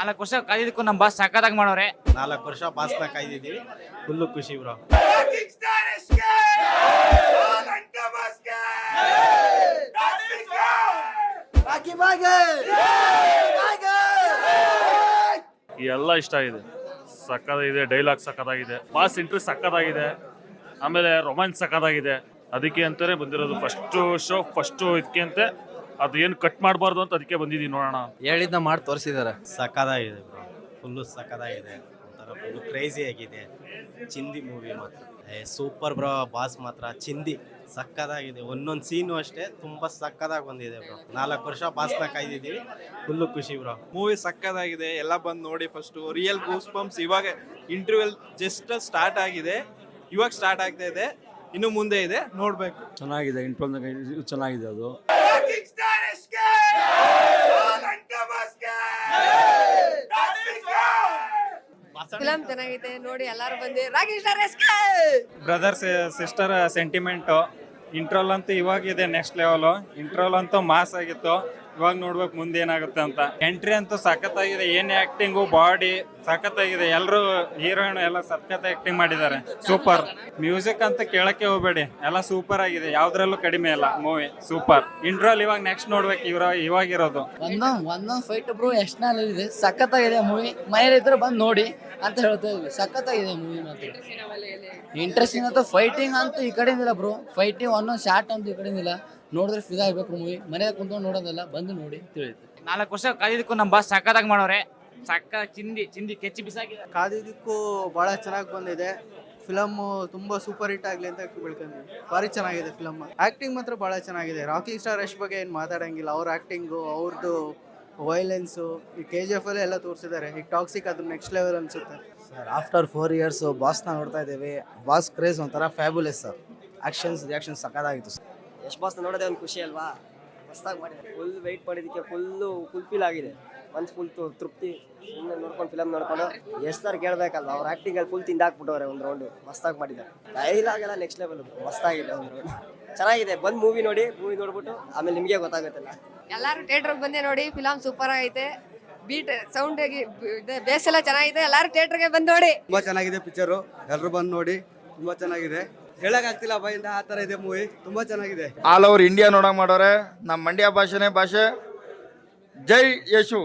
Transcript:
4 ವರ್ಷ ಕಾದಿದ್ದಕ್ಕೂ ನಮ್ಮ ಬಾಸ್ ಸಕ್ಕತ್ತಾಗಿ ಮಾಡೋರೆ. 4 ವರ್ಷ ಬಾಸ್ನ ಕಾಯ್ದಿದ್ದೀವಿ. ಫುಲ್ಲು ಖುಷಿ ಬ್ರೋ. ಎಲ್ಲ ಇಷ್ಟ ಆಗಿದೆ. ಸಕ್ಕತ್ತಾಗಿದೆ, ಡೈಲಾಗ್ ಸಕ್ಕತ್ತಾಗಿದೆ, ಬಾಸ್ ಇಂಟ್ರೆಸ್ಟ್ ಸಕ್ಕತ್ತಾಗಿದೆ, ಆಮೇಲೆ ರೊಮ್ಯಾನ್ಸ್ ಸಕ್ಕತ್ತಾಗಿದೆ. ಅದಕ್ಕೆ ಅಂತಾನೆ ಬಂದಿರೋದು. ಫಸ್ಟ್ ಇದಕ್ಕೆ ಅಂತೆ ಅದು ಏನು ಕಟ್ ಮಾಡಬಾರ್ದು ಅಂತ ಅದಕ್ಕೆ ಬಂದಿದ್ದೀವಿ ನೋಡೋಣ. ಹೇಳಿದ್ನ ಮಾಡಿ ತೋರಿಸಿದ್ದಾರೆ. ಸಕ್ಕತ್ತಾಗಿದೆ ಬ್ರೋ, ಫುಲ್ಲು ಸಕ್ಕತ್ತಾಗಿದೆ. ಒಂಥರ ಫುಲ್ಲು ಕ್ರೇಜಿ ಆಗಿದೆ. ಚಿಂದಿ ಮೂವಿ ಮಾತ್ರ ಸೂಪರ್ ಬ್ರೋ. ಬಾಸ್ ಮಾತ್ರ ಚಿಂದಿ ಸಕ್ಕತ್ತಾಗಿದೆ. ಒಂದೊಂದು ಸೀನು ಅಷ್ಟೇ ತುಂಬ ಸಕ್ಕತ್ತಾಗಿ ಬಂದಿದೆ ಬ್ರೋ. 4 ವರ್ಷ ಬಾಸ್ನ ಕಾಯ್ದಿದ್ದೀವಿ. ಫುಲ್ಲು ಖುಷಿ ಬ್ರೋ. ಮೂವಿ ಸಕ್ಕತ್ತಾಗಿದೆ. ಎಲ್ಲ ಬಂದು ನೋಡಿ. First real goose bumps. ಇವಾಗ ಇಂಟರ್ವೆಲ್ ಜಸ್ಟ್ ಸ್ಟಾರ್ಟ್ ಆಗಿದೆ, ಇವಾಗ ಸ್ಟಾರ್ಟ್ ಆಗ್ತಾ ಇದೆ, ಇನ್ನು ಮುಂದೆ ಇದೆ, ನೋಡ್ಬೇಕು. ಚೆನ್ನಾಗಿದೆ. ಇಂಟ್ರೋಲ್ ಚೆನ್ನಾಗಿದೆ. ಅದು ಫಿಲಂ ಚೆನ್ನಾಗಿದೆ, ನೋಡಿ ಎಲ್ಲಾರು ಬಂದು ರಾಕೇಶ್ ಬ್ರದರ್ಸ್ ಸಿಸ್ಟರ್ ಸೆಂಟಿಮೆಂಟು. ಇಂಟ್ರೋಲ್ ಅಂತೂ ಇವಾಗಿದೆ ನೆಕ್ಸ್ಟ್ ಲೆವೆಲು. ಇಂಟ್ರೋಲ್ ಅಂತೂ ಮಾಸ್ ಆಗಿತ್ತು. ಇವಾಗ ನೋಡ್ಬೇಕು ಮುಂದೆ ಏನಾಗುತ್ತೆ ಅಂತ. ಎಂಟ್ರಿ ಅಂತೂ ಸಖತ್ತಾಗಿದೆ. ಏನ್ ಆಕ್ಟಿಂಗು, ಬಾಡಿ ಸಖತ್ತಾಗಿದೆ. ಎಲ್ಲರೂ ಹೀರೋಯಿನ್ ಎಲ್ಲ ಸಖತ್ ಆಕ್ಟಿಂಗ್ ಮಾಡಿದ್ದಾರೆ. ಸೂಪರ್. ಮ್ಯೂಸಿಕ್ ಅಂತ ಕೇಳಕ್ಕೆ ಹೋಗ್ಬೇಡಿ, ಎಲ್ಲ ಸೂಪರ್ ಆಗಿದೆ. ಯಾವ್ದ್ರಲ್ಲೂ ಕಡಿಮೆ ಇಲ್ಲ. Movie super. ಇಂಟ್ರೋಲ್ ಇವಾಗ ನೆಕ್ಸ್ಟ್ ನೋಡ್ಬೇಕು ಇವಾಗಿರೋದು. ಒಂದೊಂದು ಫೈಟ್ ಬ್ರೋ ಎಷ್ಟು ಇದೆ. ಸಖತ್ತಾಗಿದೆ ಮೂವಿ. ಮನೇಲಿದ್ರು ಬಂದು ನೋಡಿ ಅಂತ ಹೇಳ್ತಾ ಇದ್ವಿ. ಸಖತ್ತಾಗಿದೆ ಮೂವಿ. ಮಾತ್ರ ಇಂಟ್ರೆಸ್ಟಿಂಗ್ ಅಂತ ಫೈಟಿಂಗ್ ಅಂತೂ ಈ ಕಡೆಯಿಂದಿಲ್ಲ ಬ್ರೋ. ಫೈಟಿಂಗ್ ಒಂದೊಂದು ಶಾರ್ಟ್ ಅಂತೂ ಈ ಕಡೆಯಿಂದಿಲ್ಲ. ನೋಡಿದ್ರೆ ಫಿದಾ ಆಗ್ಬೇಕು ಮೂವಿ. ಮನೆಯಾಗ ಕುಂತ್ಕೊಂಡು ನೋಡೋದಲ್ಲ, ಬಂದು ನೋಡಿ ತಿಳಿಯುತ್ತೆ. 4 ವರ್ಷ ಕಾದಿದ್ದಕ್ಕೂ ನಮ್ಮ ಬಾಸ್ ಸಕ್ಕತ್ತಾಗಿ ಮಾಡೋರೆ. ಚಿಂದಿ ಕೆಚ್ಚಿ ಬಿಸಾಕಿದೆ. ಕಾದಿದ್ದಕ್ಕೂ ಭಾಳ ಚೆನ್ನಾಗಿ ಬಂದಿದೆ. ಫಿಲಮ್ಮು ತುಂಬ ಸೂಪರ್ ಹಿಟ್ ಆಗಲಿ ಅಂತ ಬೆಳ್ಕೊಂಡ್ವಿ. ಭಾರಿ ಚೆನ್ನಾಗಿದೆ ಫಿಲಮ್. ಆ್ಯಕ್ಟಿಂಗ್ ಮಾತ್ರ ಭಾಳ ಚೆನ್ನಾಗಿದೆ. ರಾಕಿ ಸ್ಟಾರ್ ಯಶ್ ಬಗ್ಗೆ ಏನು ಮಾತಾಡೋಂಗಿಲ್ಲ. ಅವ್ರ ಆ್ಯಕ್ಟಿಂಗು, ಅವ್ರದ್ದು ವೈಲೆನ್ಸು, ಈ KGF ಅಲ್ಲೇ ಎಲ್ಲ ತೋರಿಸಿದ್ದಾರೆ. ಈಗ ಟಾಕ್ಸಿಕ್ ಅದು ನೆಕ್ಸ್ಟ್ ಲೆವೆಲ್ ಅನಿಸುತ್ತೆ ಸರ್. ಆಫ್ಟರ್ 4 ಇಯರ್ಸ್ ಬಾಸ್ನ ನೋಡ್ತಾ ಇದ್ದೀವಿ. ಬಾಸ್ ಕ್ರೇಜ್ ಒಂಥರ ಫ್ಯಾಬುಲೆಸ್ ಸರ್. ರಿಯಾಕ್ಷನ್ ಸಕ್ಕತ್ತಾಗಿತ್ತು ಸರ್. ಯಶ್ ಬಾಸ್ನ ನೋಡೋದೇ ಒಂದು ಖುಷಿ ಅಲ್ವಾ. ಮಸ್ತಾಗಿ ಮಾಡಿದ್ದಾರೆ. ಫುಲ್ ವೆಯ್ಟ್ ಮಾಡಿದ್ದಕ್ಕೆ ಫುಲ್ ಫೀಲ್ ಆಗಿದೆ. ಒಂದು ಫುಲ್ ತೃಪ್ತಿ. ಸುಮ್ಮನೆ ನೋಡ್ಕೊಂಡು ಫಿಲಮ್ ನೋಡ್ಕೊಂಡು ಎಷ್ಟು ಸರ್ ಕೇಳಬೇಕಲ್ವ. ಅವ್ರ ಆ್ಯಕ್ಟಿಂಗಲ್ಲಿ ಫುಲ್ ತಿಂದಾಕ್ಬಿಟ್ಟವ್ರೆ ಒಂದು ರೌಂಡು. ಮಸ್ತಾಗಿ ಮಾಡಿದ್ದಾರೆ. ಡೈಲಾಗ್ ಎಲ್ಲ ನೆಕ್ಸ್ಟ್ ಲೆವೆಲ್ ಮಸ್ತಾಗಿದೆ. ಒಂದು ರೌಂಡ್ ಚೆನ್ನಾಗಿದೆ. ಬಂದು ಮೂವಿ ನೋಡಿ. ಮೂವಿ ನೋಡ್ಬಿಟ್ಟು ಆಮೇಲೆ ನಿಮಗೆ ಗೊತ್ತಾಗುತ್ತಲ್ಲ. ಎಲ್ಲಾರು ಥಿಯೇಟರ್ಗೆ ಬಂದೇ ನೋಡಿ. ಫಿಲಂ ಸೂಪರ್ ಆಗೈತೆ. ಬೀಟ್ ಸೌಂಡ್ ಬೇಸ್ ಎಲ್ಲ ಚೆನ್ನಾಗಿದೆ. ಎಲ್ಲಾರು ಥಿಯೇಟರ್ಗೆ ಬಂದು ನೋಡಿ. ತುಂಬ ಚೆನ್ನಾಗಿದೆ ಪಿಕ್ಚರು. ಎಲ್ಲರೂ ಬಂದು ನೋಡಿ. ತುಂಬ ಚೆನ್ನಾಗಿದೆ. ಹೇಳಕ್ಕಾಗ್ತಿಲ್ಲ ಬಾಯಿಂದ, ಆ ಥರ ಇದೆ ಮೂವಿ. ತುಂಬ ಚೆನ್ನಾಗಿದೆ. ಆಲ್ ಓವರ್ ಇಂಡಿಯಾ ನೋಡಂಗ್ ಮಾಡೋರೆ. ನಮ್ಮ ಮಂಡ್ಯ ಭಾಷೆನೇ ಭಾಷೆ. ಜೈ ಯಶು.